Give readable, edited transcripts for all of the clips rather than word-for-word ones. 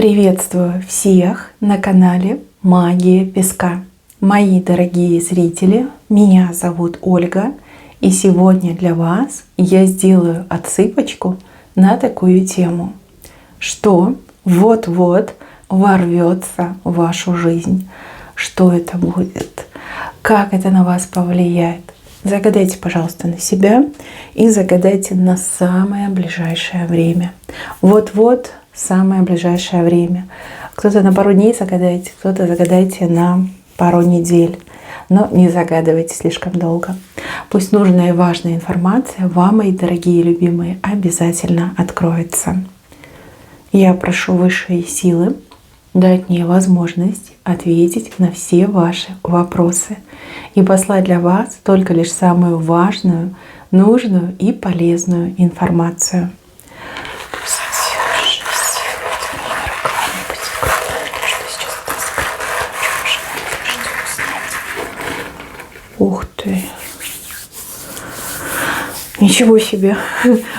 Приветствую всех на канале Магия Песка. Мои дорогие зрители, меня зовут Ольга, и сегодня для вас я сделаю отсыпочку на такую тему, что вот-вот ворвется в вашу жизнь. Что это будет? Как это на вас повлияет? Загадайте, пожалуйста, на себя и загадайте на самое ближайшее время. Вот-вот самое ближайшее время. Кто-то на пару дней загадайте, кто-то загадайте на пару недель. Но не загадывайте слишком долго. Пусть нужная и важная информация вам, мои дорогие любимые, обязательно откроется. Я прошу высшие силы дать мне возможность ответить на все ваши вопросы и послать для вас только лишь самую важную, нужную и полезную информацию. Ух ты! Ничего себе!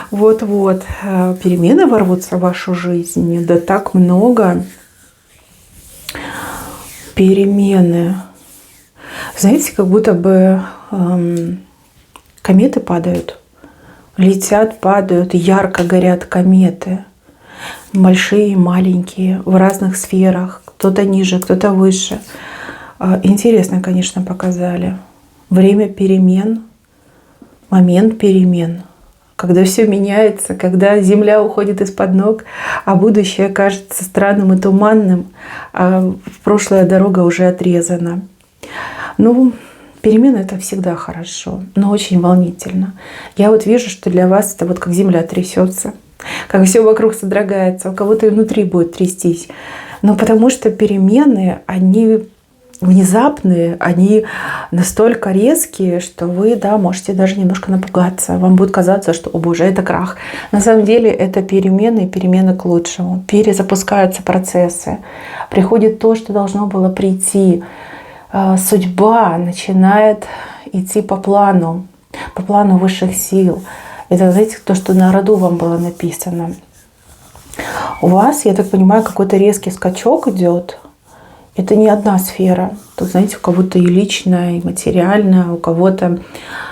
Вот-вот перемены ворвутся в вашу жизнь. Да так много перемены. Знаете, как будто бы кометы падают. Летят, падают, ярко горят кометы. Большие, маленькие, в разных сферах. Кто-то ниже, кто-то выше. Интересно, конечно, показали. Время перемен, момент перемен, когда все меняется, когда земля уходит из-под ног, а будущее кажется странным и туманным, а прошлая дорога уже отрезана. Ну, перемены — это всегда хорошо, но очень волнительно. Я вот вижу, что для вас это вот как земля трясется, как все вокруг содрогается, у кого-то и внутри будет трястись. Но потому что перемены, они внезапные, они настолько резкие, что вы, можете даже немножко напугаться. Вам будет казаться, что, о боже, это крах. На самом деле это перемены и перемены к лучшему. Перезапускаются процессы. Приходит то, что должно было прийти. Судьба начинает идти по плану высших сил. Это, знаете, то, что на роду вам было написано. У вас, я так понимаю, какой-то резкий скачок идет. Это не одна сфера. Тут, знаете, у кого-то и личная, и материальная, у кого-то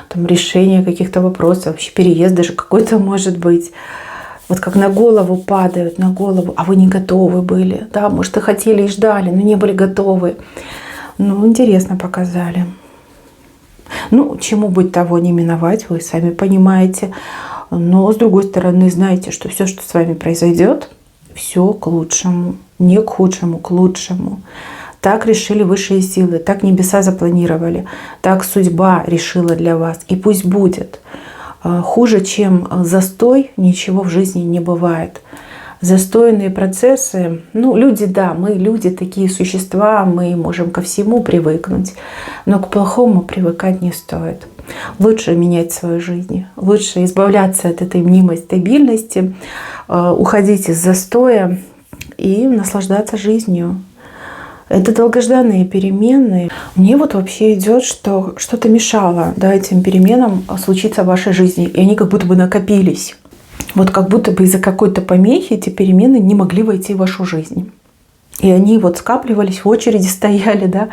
там решение каких-то вопросов, вообще переезд даже какой-то может быть. Вот как на голову падают, на голову, а вы не готовы были. Да, может, и хотели, и ждали, но не были готовы. Ну, интересно показали. Ну, чему быть, того не миновать, вы сами понимаете. Но, с другой стороны, знаете, что все, что с вами произойдет, все к лучшему. Не к худшему, к лучшему. Так решили высшие силы, так небеса запланировали, так судьба решила для вас. И пусть будет. Хуже, чем застой, ничего в жизни не бывает. Застойные процессы, люди, мы люди, такие существа, мы можем ко всему привыкнуть, но к плохому привыкать не стоит. Лучше менять свою жизнь, лучше избавляться от этой мнимой стабильности, уходить из застоя и наслаждаться жизнью. Это долгожданные перемены. Мне вот вообще идет, что что-то мешало этим переменам случиться в вашей жизни, и они как будто бы накопились. Вот как будто бы из-за какой-то помехи эти перемены не могли войти в вашу жизнь. И они вот скапливались, в очереди стояли,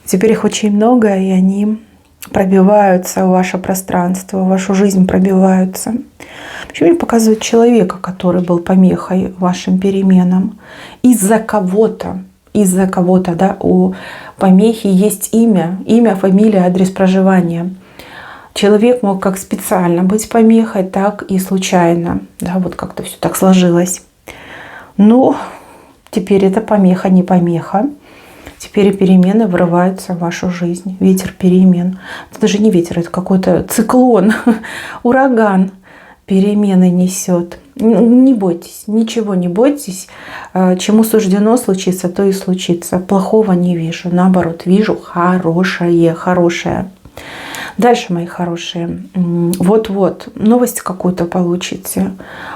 Теперь их очень много, и они пробиваются в ваше пространство, в вашу жизнь пробиваются. Почему мне показывают человека, который был помехой вашим переменам? Из-за кого-то, у помехи есть имя, фамилия, адрес проживания. Человек мог как специально быть помехой, так и случайно. Вот как-то все так сложилось. Но теперь это помеха, не помеха. Теперь перемены врываются в вашу жизнь. Ветер перемен. Это даже не ветер, это какой-то циклон, ураган перемены несет. Не бойтесь, ничего не бойтесь. Чему суждено случиться, то и случится. Плохого не вижу. Наоборот, вижу хорошее. Дальше, мои хорошие, вот-вот новость какую-то получите.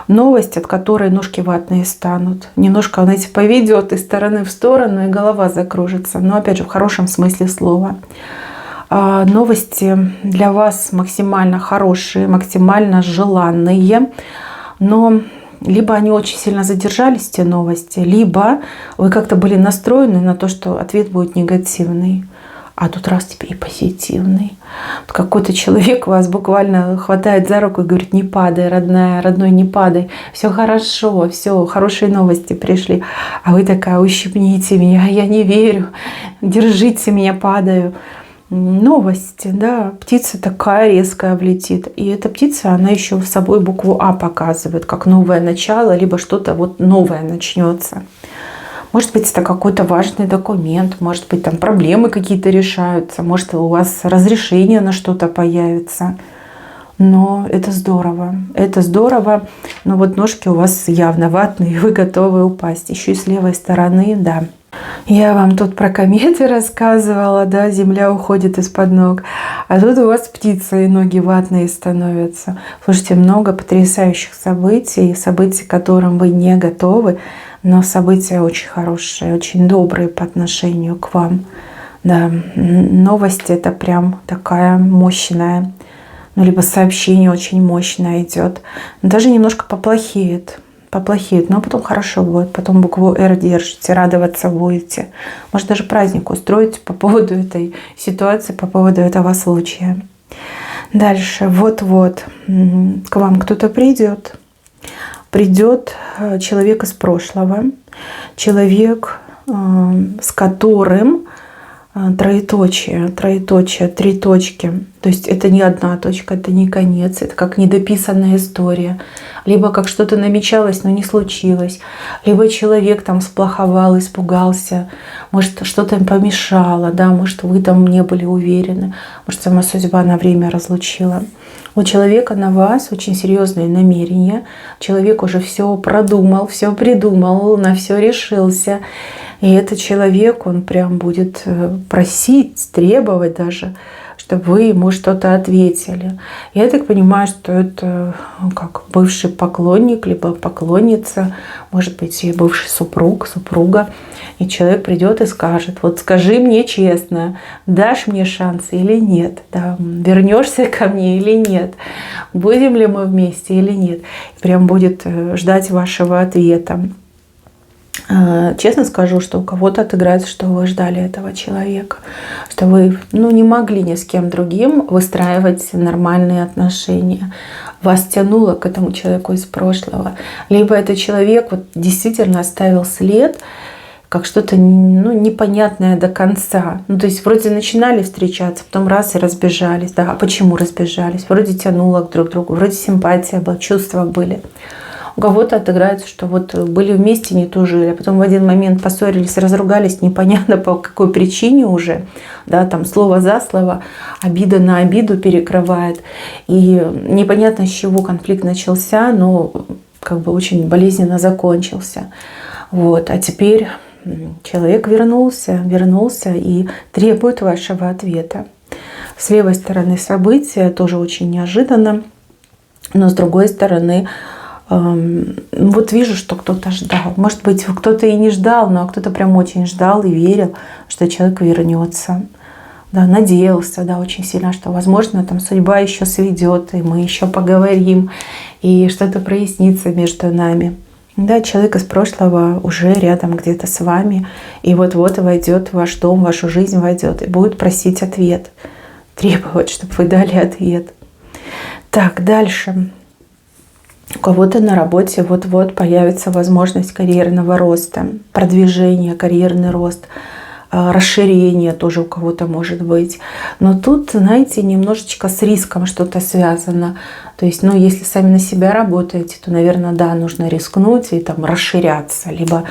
Новость, от которой ножки ватные станут. Немножко, поведет из стороны в сторону, и голова закружится. Но, опять же, в хорошем смысле слова. Новости для вас максимально хорошие, максимально желанные. Но либо они очень сильно задержались, те новости, либо вы как-то были настроены на то, что ответ будет негативный. А тут раз теперь и позитивный. Какой-то человек вас буквально хватает за руку и говорит: не падай, родная, родной, не падай. Все хорошо, все, хорошие новости пришли. А вы такая: ущипните меня, я не верю, держите меня, падаю. Новости, да, птица такая резкая влетит. И эта птица, она еще с собой букву А показывает, как новое начало, либо что-то вот новое начнется. Может быть, это какой-то важный документ, может быть, там проблемы какие-то решаются, может, у вас разрешение на что-то появится. Но это здорово. Это здорово. Но вот ножки у вас явно ватные, вы готовы упасть. Еще и с левой стороны, да. Я вам тут про кометы рассказывала, да, Земля уходит из-под ног. А тут у вас птица, и ноги ватные становятся. Слушайте, много потрясающих событий, событий, к которым вы не готовы, но события очень хорошие, очень добрые по отношению к вам. Да, новости — это прям такая мощная, ну, либо сообщение очень мощное идет. Даже немножко поплохеет, но потом хорошо будет. Потом букву «Р» держите, радоваться будете. Может, даже праздник устроите по поводу этой ситуации, по поводу этого случая. Дальше. Вот-вот к вам кто-то придет. Придет человек из прошлого. Человек, с которым троеточие, три точки. То есть это не одна точка, это не конец, это как недописанная история. Либо как что-то намечалось, но не случилось. Либо человек там сплоховал, испугался, может, что-то им помешало, да, может, вы там не были уверены, может, сама судьба на время разлучила. У человека на вас очень серьезные намерения. Человек уже все продумал, все придумал, на все решился. И этот человек, он прям будет просить, требовать даже, чтобы вы ему что-то ответили. Я так понимаю, что это как бывший поклонник, либо поклонница, может быть, и бывший супруг, супруга. И человек придет и скажет: вот скажи мне честно, дашь мне шанс или нет? Да? Вернешься ко мне или нет? Будем ли мы вместе или нет? И прям будет ждать вашего ответа. Честно скажу, что у кого-то отыграется, что вы ждали этого человека, что вы не могли ни с кем другим выстраивать нормальные отношения. Вас тянуло к этому человеку из прошлого. Либо этот человек вот действительно оставил след, как что-то непонятное до конца. То есть вроде начинали встречаться, потом раз и разбежались. Да, а почему разбежались? Вроде тянуло друг к другу, вроде симпатия была, чувства были. У кого-то отыграется, что вот были вместе, не тужили, а потом в один момент поссорились, разругались, непонятно по какой причине уже, да, там слово за слово, обида на обиду перекрывает, и непонятно, с чего конфликт начался, но как бы очень болезненно закончился. Вот, а теперь человек вернулся и требует вашего ответа. С левой стороны события тоже очень неожиданно, но с другой стороны, вот вижу, что кто-то ждал. Может быть, кто-то и не ждал, но кто-то прям очень ждал и верил, что человек вернется. Да, надеялся, да, очень сильно, что, возможно, там судьба еще сведет, и мы еще поговорим, и что-то прояснится между нами. Да, человек из прошлого уже рядом где-то с вами, и вот-вот войдет в ваш дом, в вашу жизнь войдет, и будет просить ответ, требовать, чтобы вы дали ответ. Так, дальше. У кого-то на работе вот-вот появится возможность карьерного роста, продвижения, карьерный рост, расширение тоже у кого-то может быть. Но тут, знаете, немножечко с риском что-то связано. То есть, если сами на себя работаете, то, наверное, да, нужно рискнуть и там расширяться, либо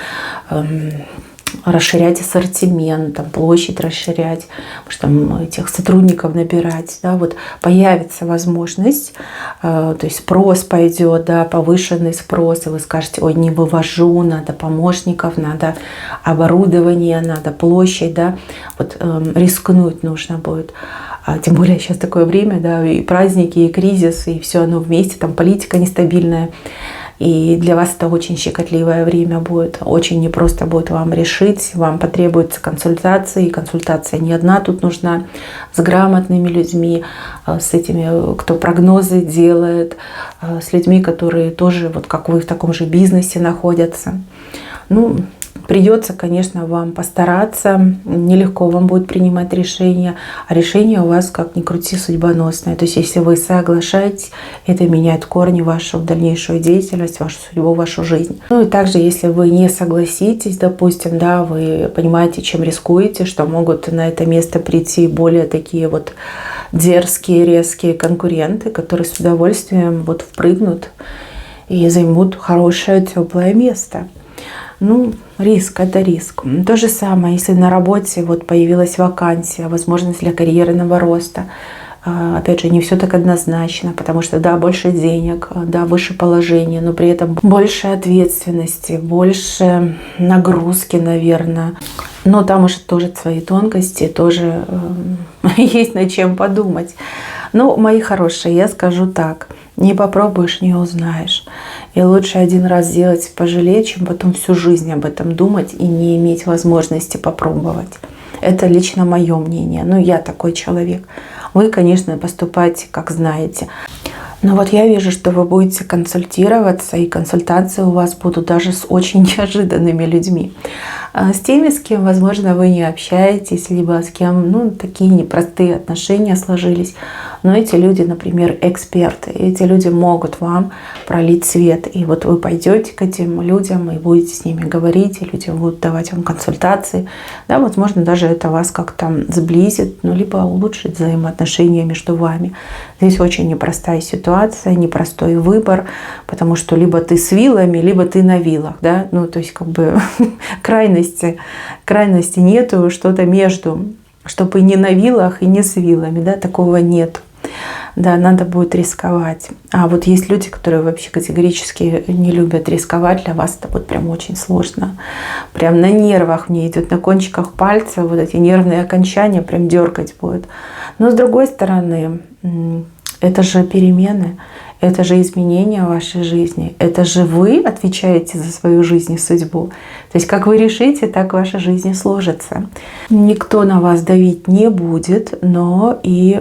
расширять ассортимент, там, площадь расширять, может, там, этих сотрудников набирать, да, вот появится возможность, то есть спрос пойдет, да, повышенный спрос, и вы скажете: ой, не вывожу, надо помощников, надо оборудование, надо площадь, да, вот рискнуть нужно будет. Тем более сейчас такое время, да, и праздники, и кризис, и все оно вместе, там политика нестабильная. И для вас это очень щекотливое время будет. Очень непросто будет вам решить. Вам потребуется консультация. И консультация не одна тут нужна. С грамотными людьми, с этими, кто прогнозы делает, с людьми, которые тоже, вот как вы, в таком же бизнесе находятся. Ну, придется, конечно, вам постараться. Нелегко вам будет принимать решения. А решение у вас, как ни крути, судьбоносное. То есть, если вы соглашаетесь, это меняет корни вашу дальнейшую деятельность, вашу судьбу, вашу жизнь. Ну и также, если вы не согласитесь, допустим, да, вы понимаете, чем рискуете, что могут на это место прийти более такие вот дерзкие, резкие конкуренты, которые с удовольствием вот впрыгнут и займут хорошее, теплое место. Ну, риск – это риск. То же самое, если на работе вот появилась вакансия, возможность для карьерного роста. Опять же, не все так однозначно, потому что, да, больше денег, да, выше положение, но при этом больше ответственности, больше нагрузки, наверное. Но там уже тоже свои тонкости, тоже есть над чем подумать. Ну, мои хорошие, я скажу так. Не попробуешь, не узнаешь. И лучше один раз сделать, пожалеть, чем потом всю жизнь об этом думать и не иметь возможности попробовать. Это лично мое мнение. Ну, я такой человек. Вы, конечно, поступайте, как знаете. Но вот я вижу, что вы будете консультироваться, и консультации у вас будут даже с очень неожиданными людьми. С теми, с кем, возможно, вы не общаетесь, либо с кем, ну, такие непростые отношения сложились. Но эти люди, например, эксперты. Эти люди могут вам пролить свет. И вот вы пойдете к этим людям и будете с ними говорить, и люди будут давать вам консультации. Да, возможно, даже это вас как-то сблизит, ну, либо улучшит взаимоотношения между вами. Здесь очень непростая ситуация, непростой выбор, потому что либо ты с вилами, либо ты на вилах. Да? Ну, то есть как бы крайности нету, что-то между, чтобы и не на вилах, и не с вилами. Да? Такого нет. Да, надо будет рисковать. А вот есть люди, которые вообще категорически не любят рисковать. Для вас это будет прям очень сложно. Прям на нервах мне идет, на кончиках пальца вот эти нервные окончания прям дергать будет. Но с другой стороны, это же перемены, это же изменения в вашей жизни. Это же вы отвечаете за свою жизнь и судьбу. То есть как вы решите, так ваша жизнь и сложится. Никто на вас давить не будет, но и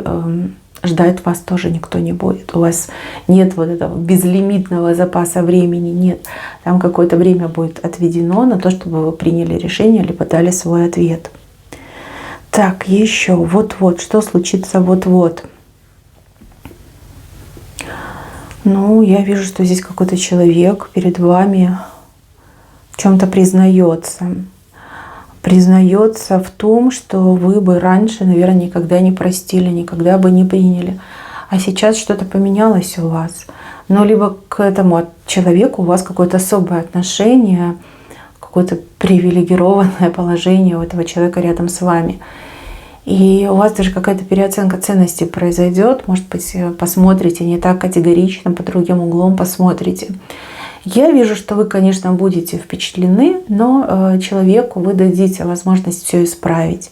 ждать вас тоже никто не будет. У вас нет вот этого безлимитного запаса времени, нет. Там какое-то время будет отведено на то, чтобы вы приняли решение, либо дали свой ответ. Так, еще вот-вот, что случится вот-вот? Ну, я вижу, что здесь какой-то человек перед вами в чем-то признается. Признается в том, что вы бы раньше, наверное, никогда не простили, никогда бы не приняли. А сейчас что-то поменялось у вас. Ну, либо к этому человеку у вас какое-то особое отношение, какое-то привилегированное положение у этого человека рядом с вами. И у вас даже какая-то переоценка ценностей произойдет. Может быть, посмотрите не так категорично, под другим углом посмотрите. Я вижу, что вы, конечно, будете впечатлены, но человеку вы дадите возможность все исправить.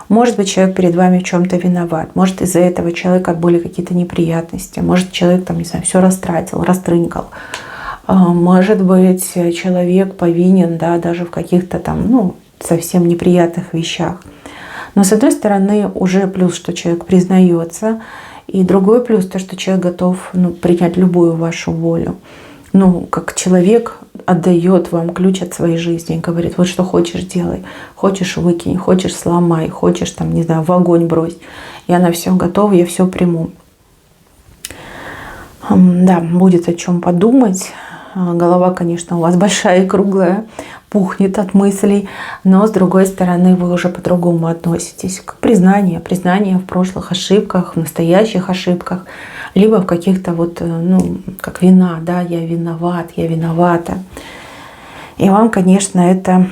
Может быть, человек перед вами в чем-то виноват. Может, из-за этого человека были какие-то неприятности. Может, человек там, не знаю, все растратил, растрынкал. Может быть, человек повинен, да, даже в каких-то там, ну, совсем неприятных вещах. Но с одной стороны, уже плюс, что человек признается, и другой плюс, то, что человек готов, ну, принять любую вашу волю. Ну, как человек отдает вам ключ от своей жизни и говорит: вот что хочешь, делай. Хочешь — выкинь, хочешь — сломай, хочешь, там, не знаю, в огонь брось. Я на все готова, я все приму. Да, будет о чем подумать. Голова, конечно, у вас большая и круглая, пухнет от мыслей, но с другой стороны вы уже по-другому относитесь к признанию в прошлых ошибках, в настоящих ошибках, либо в каких-то вот, ну, как вина, да, я виноват, я виновата. И вам, конечно, это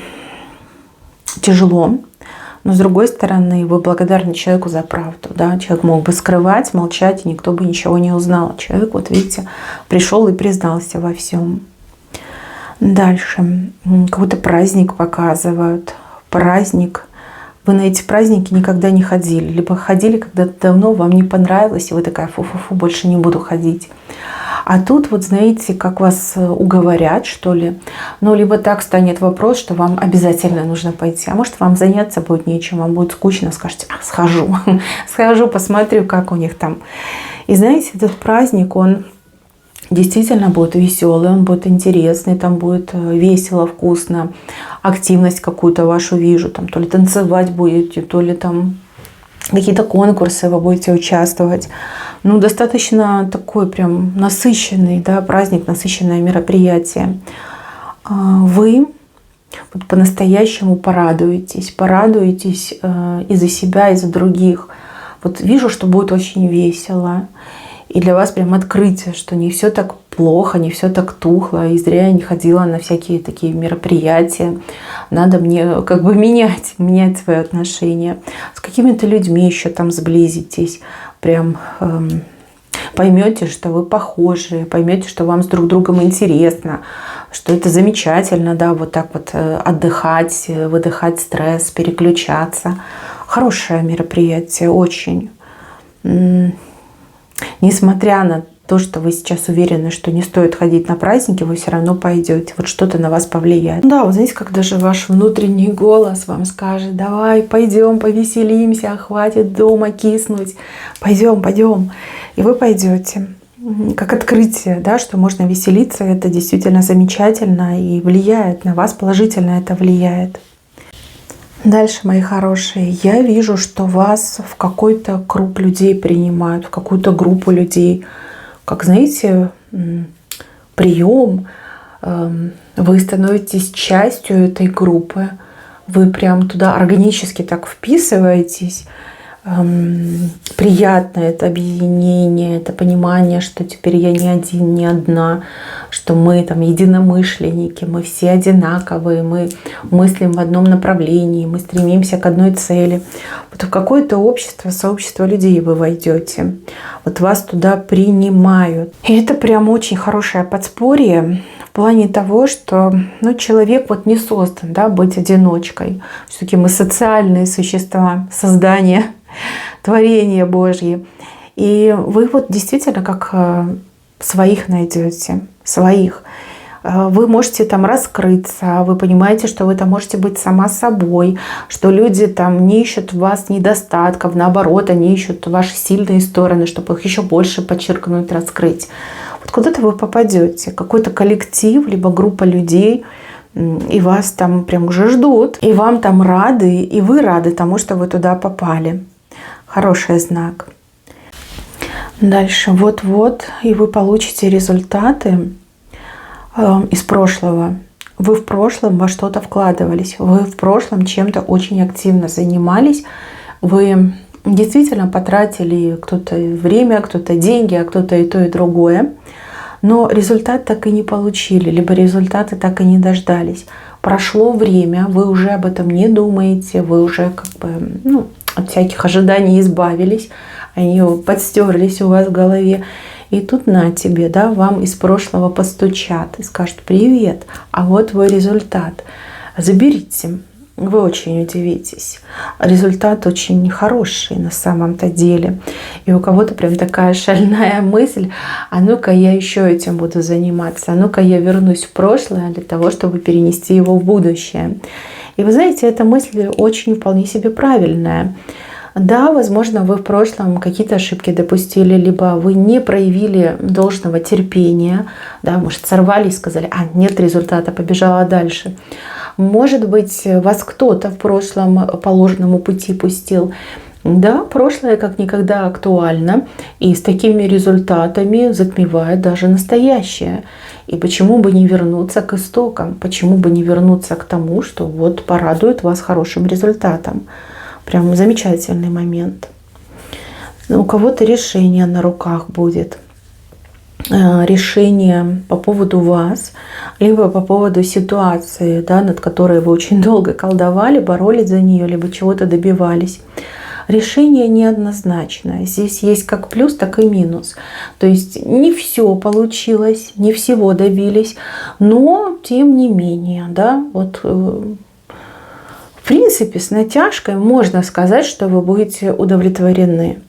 тяжело, но с другой стороны вы благодарны человеку за правду, да, человек мог бы скрывать, молчать, и никто бы ничего не узнал. Человек, вот видите, пришел и признался во всем. Дальше. Какой-то праздник показывают. Праздник. Вы на эти праздники никогда не ходили. Либо ходили когда-то давно, вам не понравилось, и вы такая: фу-фу-фу, больше не буду ходить. А тут вот знаете, как вас уговорят, что ли. Ну, либо так станет вопрос, что вам обязательно нужно пойти. А может, вам заняться будет нечем, вам будет скучно, скажете: схожу, схожу, посмотрю, как у них там. И знаете, этот праздник, он действительно будет веселый, он будет интересный, там будет весело, вкусно, активность какую-то вашу вижу, там то ли танцевать будете, то ли там какие-то конкурсы вы будете участвовать. Ну, достаточно такой прям насыщенный, да, праздник, насыщенное мероприятие. Вы по-настоящему порадуетесь и за себя, и за других. Вот вижу, что будет очень весело. И для вас прям открытие, что не все так плохо, не все так тухло, и зря я не ходила на всякие такие мероприятия. Надо мне как бы менять свои отношения. С какими-то людьми еще там сблизитесь. Прям поймете, что вы похожи, поймете, что вам с друг другом интересно, что это замечательно, да, вот так вот отдыхать, выдыхать стресс, переключаться. Хорошее мероприятие, очень. Несмотря на то, что вы сейчас уверены, что не стоит ходить на праздники, вы все равно пойдете. Вот что-то на вас повлияет. Да, вы знаете, как даже ваш внутренний голос вам скажет: давай, пойдем, повеселимся, хватит дома киснуть. Пойдем, пойдем. И вы пойдете. Как открытие, да, что можно веселиться, это действительно замечательно и влияет на вас, положительно это влияет. Дальше, мои хорошие, я вижу, что вас в какой-то круг людей принимают, в какую-то группу людей. Как, знаете, прием, вы становитесь частью этой группы, вы прям туда органически так вписываетесь. Приятно это объединение, это понимание, что теперь я не один, не одна, что мы там единомышленники, мы все одинаковые, мы мыслим в одном направлении, мы стремимся к одной цели. Вот в какое-то общество, сообщество людей вы войдете, вот вас туда принимают. И это прям очень хорошее подспорье в плане того, что человек вот не создан, да, быть одиночкой. Все-таки мы социальные существа, создания, творение Божье. И вы вот действительно как своих найдете, своих. Вы можете там раскрыться, вы понимаете, что вы там можете быть сама собой, что люди там не ищут в вас недостатков, наоборот, они ищут ваши сильные стороны, чтобы их еще больше подчеркнуть, раскрыть. Вот куда-то вы попадете, какой-то коллектив, либо группа людей, и вас там прям уже ждут, и вам там рады, и вы рады тому, что вы туда попали. Хороший знак. Дальше. Вот-вот, и вы получите результаты из прошлого. Вы в прошлом во что-то вкладывались. Вы в прошлом чем-то очень активно занимались. Вы действительно потратили кто-то время, кто-то деньги, а кто-то и то, и другое. Но результат так и не получили, либо результаты так и не дождались. Прошло время, вы уже об этом не думаете, вы уже как бы от всяких ожиданий избавились, они подстерлись у вас в голове. И тут на тебе, да, вам из прошлого постучат и скажут: привет, а вот твой результат. Заберите. Вы очень удивитесь. Результат очень хороший на самом-то деле. И у кого-то прям такая шальная мысль: а ну-ка я еще этим буду заниматься, а ну-ка я вернусь в прошлое для того, чтобы перенести его в будущее. И вы знаете, эта мысль очень вполне себе правильная. Да, возможно, вы в прошлом какие-то ошибки допустили, либо вы не проявили должного терпения, да, может, сорвались, сказали: а нет результата, побежала дальше. Может быть, вас кто-то в прошлом по ложному пути пустил. Да, прошлое как никогда актуально, и с такими результатами затмевает даже настоящее. И почему бы не вернуться к истокам, почему бы не вернуться к тому, что вот порадует вас хорошим результатом. Прям замечательный момент. У кого-то решение на руках будет. Решение по поводу вас, либо по поводу ситуации, да, над которой вы очень долго колдовали, боролись за нее, либо чего-то добивались. Решение неоднозначное. Здесь есть как плюс, так и минус. То есть не все получилось, не всего добились, но тем не менее, да, вот в принципе с натяжкой можно сказать, что вы будете удовлетворены.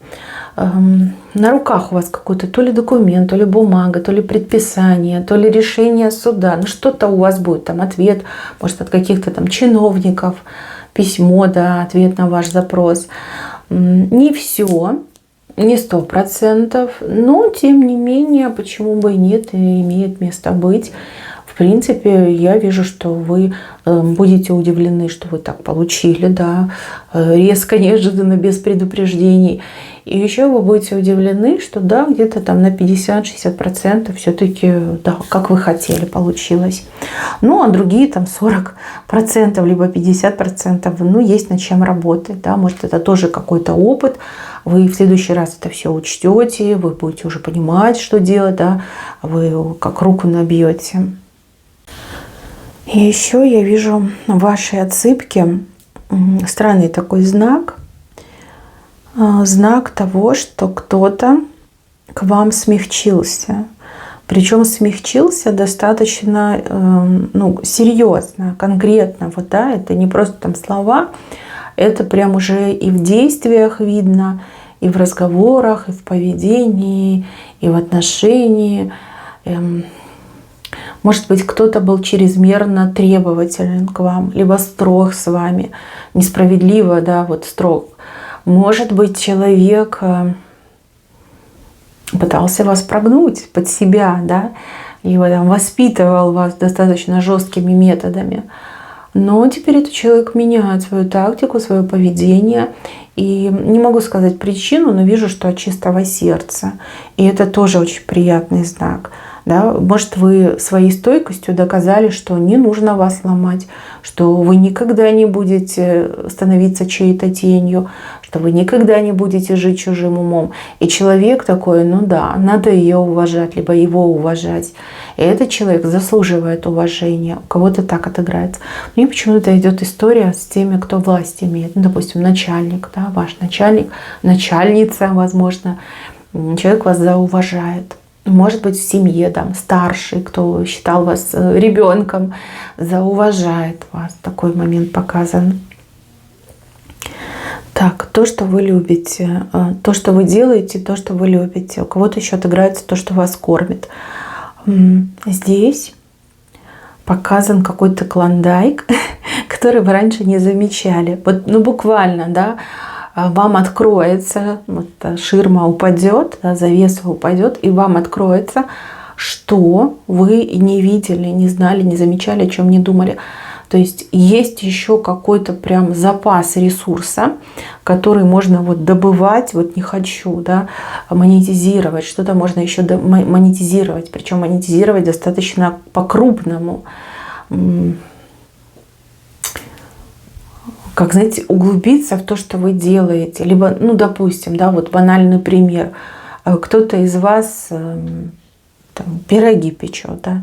на руках у вас какой-то то ли документ, то ли бумага, то ли предписание, то ли решение суда. Ну что-то у вас будет, там ответ, может, от каких-то там чиновников, письмо, да, ответ на ваш запрос. Не все, не 100%, но тем не менее, почему бы и нет, и имеет место быть. В принципе, я вижу, что вы будете удивлены, что вы так получили, да, резко, неожиданно, без предупреждений. И еще вы будете удивлены, что да, где-то там на 50-60% все-таки, да, как вы хотели, получилось. Ну, а другие там 40%, либо 50%, ну, есть над чем работать, да, может, это тоже какой-то опыт. Вы в следующий раз это все учтете, вы будете уже понимать, что делать, да, вы как руку набьете. И еще я вижу в вашей отсыпке странный такой знак. Знак того, что кто-то к вам смягчился. Причем смягчился достаточно серьезно, конкретно. Вот, да, это не просто там слова, это прям уже и в действиях видно, и в разговорах, и в поведении, и в отношении. Может быть, кто-то был чрезмерно требователен к вам, либо строг с вами, несправедливо, да, вот строг. Может быть, человек пытался вас прогнуть под себя, да, и там воспитывал вас достаточно жесткими методами. Но теперь этот человек меняет свою тактику, свое поведение. И не могу сказать причину, но вижу, что от чистого сердца. И это тоже очень приятный знак. Да? Может, вы своей стойкостью доказали, что не нужно вас ломать, что вы никогда не будете становиться чьей-то тенью, что вы никогда не будете жить чужим умом. И человек такой, ну да, надо ее уважать, либо его уважать. И этот человек заслуживает уважения. У кого-то так отыграется. Мне почему-то идет история с теми, кто власть имеет. Ну, допустим, начальник, да, ваш начальник, начальница, возможно. Человек вас зауважает. Может быть, в семье там старший, кто считал вас ребенком, зауважает вас. Такой момент показан. Так, то, что вы любите, то, что вы делаете, то, что вы любите. У кого-то еще отыграется то, что вас кормит. Здесь показан какой-то клондайк, который вы раньше не замечали. Вот, ну, буквально, да, вам откроется, вот, ширма упадет, да, завеса упадет, и вам откроется, что вы не видели, не знали, не замечали, о чем не думали. То есть есть еще какой-то прям запас ресурса, который можно вот добывать, вот не хочу, да, монетизировать. Что-то можно еще монетизировать, причем монетизировать достаточно по-крупному. Как, знаете, углубиться в то, что вы делаете. Либо, ну, допустим, да, вот банальный пример. Кто-то из вас там, пироги печет, да,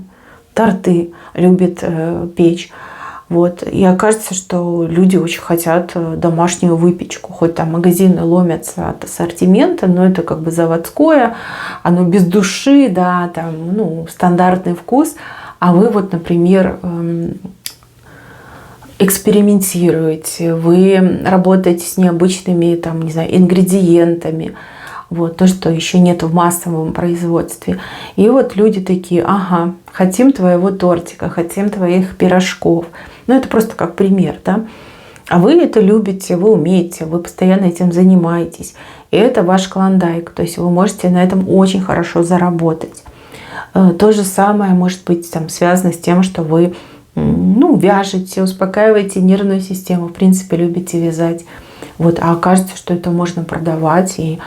торты любит печь. Вот. И окажется, что люди очень хотят домашнюю выпечку. Хоть там магазины ломятся от ассортимента, но это как бы заводское, оно без души, да, там, ну, стандартный вкус. А вы вот, например, экспериментируете, вы работаете с необычными там, не знаю, ингредиентами. Вот, то, что еще нет в массовом производстве. И вот люди такие, ага, хотим твоего тортика, хотим твоих пирожков. Ну, это просто как пример, да. А вы это любите, вы умеете, вы постоянно этим занимаетесь. И это ваш клондайк. То есть вы можете на этом очень хорошо заработать. То же самое может быть там, связано с тем, что вы, ну, вяжете, успокаиваете нервную систему, в принципе, любите вязать. Вот, а окажется, что это можно продавать, и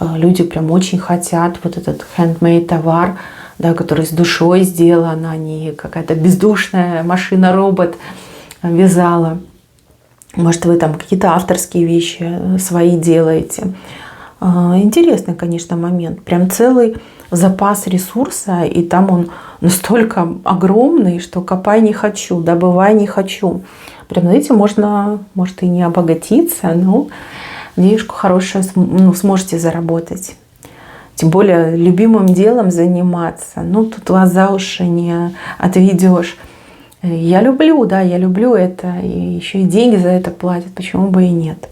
люди прям очень хотят вот этот handmade товар, да, который с душой сделан, а не какая-то бездушная машина-робот вязала. Может, вы там какие-то авторские вещи свои делаете. Интересный, конечно, момент. Прям целый запас ресурса, и там он настолько огромный, что копай не хочу, добывай не хочу. Прям, знаете, можно, может, и не обогатиться, но денежку хорошую, ну, сможете заработать. Тем более любимым делом заниматься. Ну, тут вас за уши не отведешь. Я люблю, да, я люблю это. И еще и деньги за это платят. Почему бы и нет?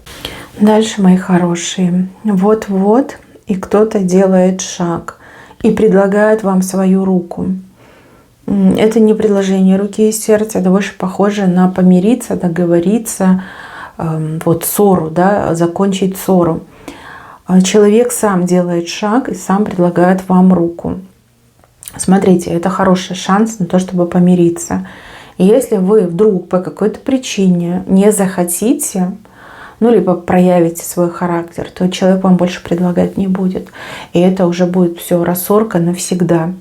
Дальше, мои хорошие. Вот-вот и кто-то делает шаг и предлагает вам свою руку. Это не предложение руки и сердца, это больше похоже на помириться, договориться, вот ссору, да, закончить ссору. Человек сам делает шаг и сам предлагает вам руку. Смотрите, это хороший шанс на то, чтобы помириться. И если вы вдруг по какой-то причине не захотите, ну, либо проявите свой характер, то человек вам больше предлагать не будет. И это уже будет все рассорка навсегда.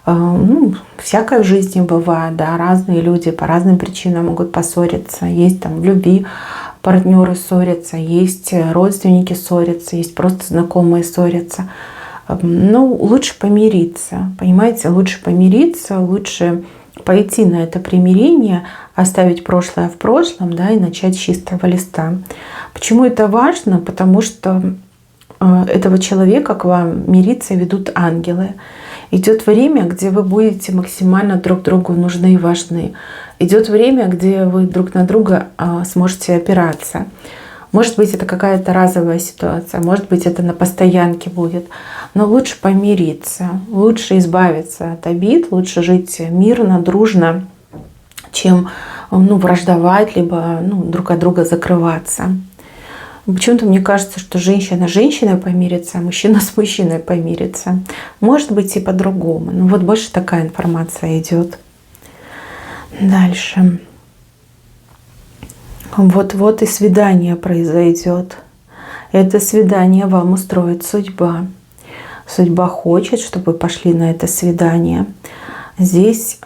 Ну, всякое в жизни бывает, да, разные люди по разным причинам могут поссориться. Есть там в любви партнеры ссорятся, есть родственники ссорятся, есть просто знакомые ссорятся. Ну, лучше помириться, понимаете, лучше помириться, лучше пойти на это примирение, оставить прошлое в прошлом, да, и начать с чистого листа. Почему это важно? Потому что этого человека к вам мириться ведут ангелы. Идет время, где вы будете максимально друг другу нужны и важны. Идет время, где вы друг на друга сможете опираться. Может быть, это какая-то разовая ситуация, может быть, это на постоянке будет. Но лучше помириться, лучше избавиться от обид, лучше жить мирно, дружно, чем враждовать, либо друг от друга закрываться. Почему-то мне кажется, что женщина с женщиной помирится, а мужчина с мужчиной помирится. Может быть и по-другому. Но вот больше такая информация идет. Дальше. Вот-вот и свидание произойдет. Это свидание вам устроит судьба. Судьба хочет, чтобы вы пошли на это свидание. Здесь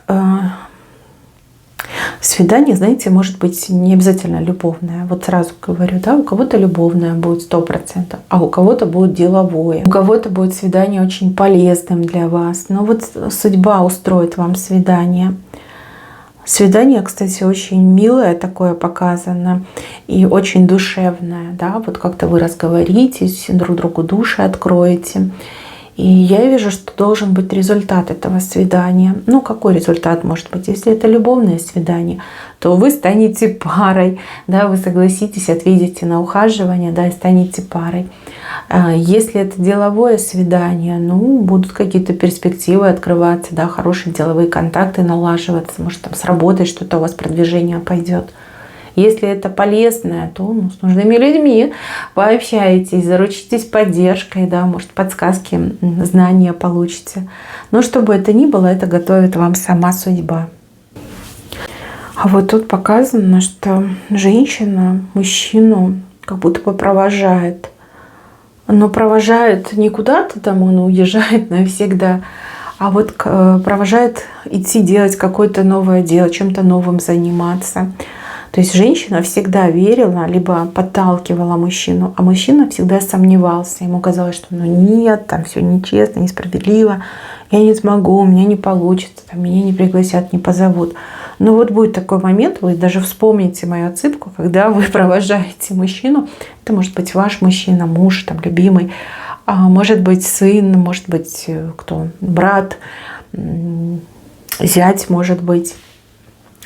свидание, знаете, может быть не обязательно любовное. Вот сразу говорю, да, у кого-то любовное будет 100%, а у кого-то будет деловое. У кого-то будет свидание очень полезным для вас. Но вот судьба устроит вам свидание. Свидание, кстати, очень милое такое показано и очень душевное. Да? Вот как-то вы разговоритесь, друг другу души откроете. И я вижу, что должен быть результат этого свидания. Ну, какой результат может быть? Если это любовное свидание, то вы станете парой, да, вы согласитесь, ответите на ухаживание, да, и станете парой. Если это деловое свидание, будут какие-то перспективы открываться, да, хорошие деловые контакты налаживаться, может, там с работой что-то у вас продвижение пойдет. Если это полезное, то с нужными людьми пообщаетесь, заручитесь поддержкой, да, может, подсказки, знания получите. Но что бы это ни было, это готовит вам сама судьба. А вот тут показано, что женщина мужчину как будто бы провожает. Но провожает не куда-то там, он уезжает навсегда, а вот провожает идти делать какое-то новое дело, чем-то новым заниматься. То есть женщина всегда верила, либо подталкивала мужчину, а мужчина всегда сомневался. Ему казалось, что нет, там все нечестно, несправедливо, я не смогу, у меня не получится, там, меня не пригласят, не позовут. Но вот будет такой момент, вы даже вспомните мою отсыпку, когда вы провожаете мужчину. Это может быть ваш мужчина, муж, там, любимый, а может быть сын, может быть кто, брат, зять, может быть.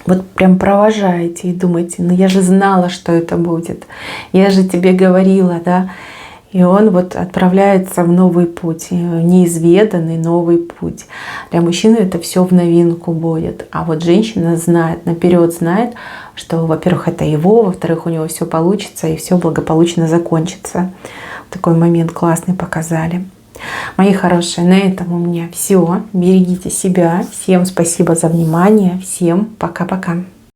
Вот прям провожаете и думаете, я же знала, что это будет. Я же тебе говорила, да. И он вот отправляется в новый путь, неизведанный новый путь. Для мужчины это все в новинку будет. А вот женщина знает, наперед знает, что, во-первых, это его, во-вторых, у него все получится и все благополучно закончится. Такой момент классный показали. Мои хорошие, на этом у меня все. Берегите себя. Всем спасибо за внимание. Всем пока-пока.